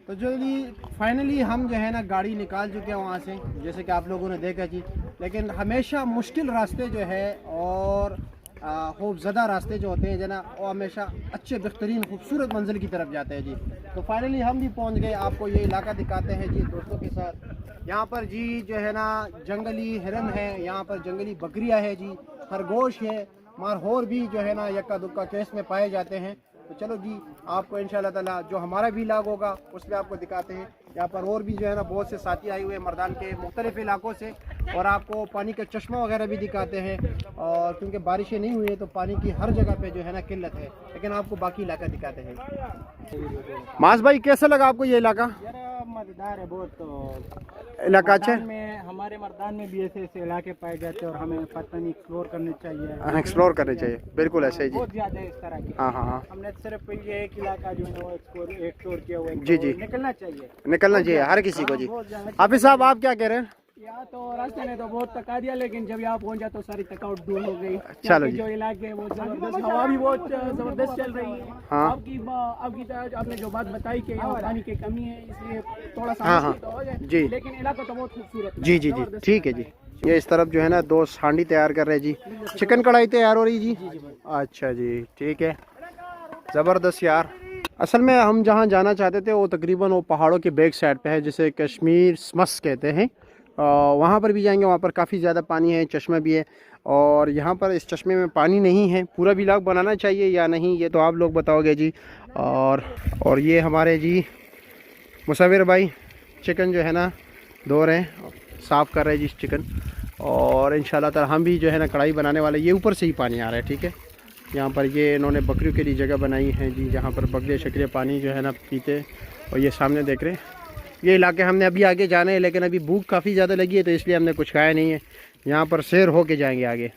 तो जल्दी फाइनली हम जो है ना गाड़ी निकाल चुके हैं वहाँ से, जैसे कि आप लोगों ने देखा जी। लेकिन हमेशा मुश्किल रास्ते जो है और खौफज़दा रास्ते जो होते हैं जो ना, वो हमेशा अच्छे बेहतरीन खूबसूरत मंजिल की तरफ जाते हैं जी। तो फाइनली हम भी पहुँच गए, आपको ये इलाका दिखाते हैं जी दोस्तों के साथ। यहाँ पर जी जो है ना जंगली हिरन है, यहाँ पर जंगली बकरियाँ है जी, खरगोश है, मारहोर भी जो है ना यक्का दुक्का केस में पाए जाते हैं। तो चलो जी आपको इंशाल्लाह ताला जो हमारा व्लॉग होगा उसमें आपको दिखाते हैं। यहाँ पर और भी जो है ना बहुत से साथी आए हुए हैं मर्दान के मुख्तलिफ इलाकों से, और आपको पानी का चश्मा वगैरह भी दिखाते हैं। और क्योंकि बारिशें नहीं हुई है तो पानी की हर जगह पे जो है ना किल्लत है, लेकिन आपको बाकी इलाका दिखाते हैं। मास भाई कैसा लगा आपको ये इलाका? मजेदार है बहुत। तो इलाका अच्छा है, में हमारे मर्दान में भी ऐसे ऐसे इलाके पाए जाते हैं और हमें पता नहीं एक्सप्लोर करने चाहिए। एक्सप्लोर करने चाहिए, बिल्कुल ऐसे ही जी। बहुत ज्यादा है इस तरह के। हाँ हाँ हाँ हमने सिर्फ ये एक इलाका जो है वो एक्सप्लोर किया हुआ है। जी जी, निकलना चाहिए, निकलना चाहिए हर किसी को जी। हाफिज साहब आप क्या कह रहे हैं? यहाँ तो रास्ते में तो बहुत थका दिया, लेकिन जब यहाँ पहुँचा तो सारी थकावट दूर हो गई। चलो जी। जो इलाके है वो जबरदस्त, हवा भी बहुत जबरदस्त चल रही है। हाँ। आपकी आपने जो बात बताई कि यहाँ पानी की कमी है, इसलिए थोड़ा सा हाँ हाँ मुश्किल तो हो जाए, जी लेकिन इलाका तो बहुत खूबसूरत है। जी जी जी, ठीक है जी। ये इस तरफ जो है ना दो हांडी तैयार कर रहे हैं जी, चिकन कढ़ाई तैयार हो रही जी। अच्छा जी ठीक है, ज़बरदस्त यार। असल में हम जहाँ जाना चाहते थे वो तकरीबन वो पहाड़ों के बैक साइड पे है, जिसे कश्मीर स्मस कहते हैं। वहाँ पर भी जाएंगे, वहाँ पर काफ़ी ज़्यादा पानी है, चश्मा भी है। और यहाँ पर इस चश्मे में पानी नहीं है। पूरा व्लॉग बनाना चाहिए या नहीं ये तो आप लोग बताओगे जी। और ये हमारे जी मुसव्विर भाई चिकन जो है ना धो रहे हैं, साफ़ कर रहे हैं जी चिकन। और इंशाल्लाह ताला हम भी जो है ना कढ़ाई बनाने वाले। ये ऊपर से ही पानी आ रहा है, ठीक है। यहाँ पर ये इन्होंने बकरियों के लिए जगह बनाई है जी, जहाँ पर बकरे शकरे पानी जो है ना पीते। और ये सामने देख रहे हैं ये इलाके हमने अभी आगे जाना है, लेकिन अभी भूख काफ़ी ज़्यादा लगी है तो इसलिए हमने कुछ खाया नहीं है। यहाँ पर सैर होके जाएंगे आगे।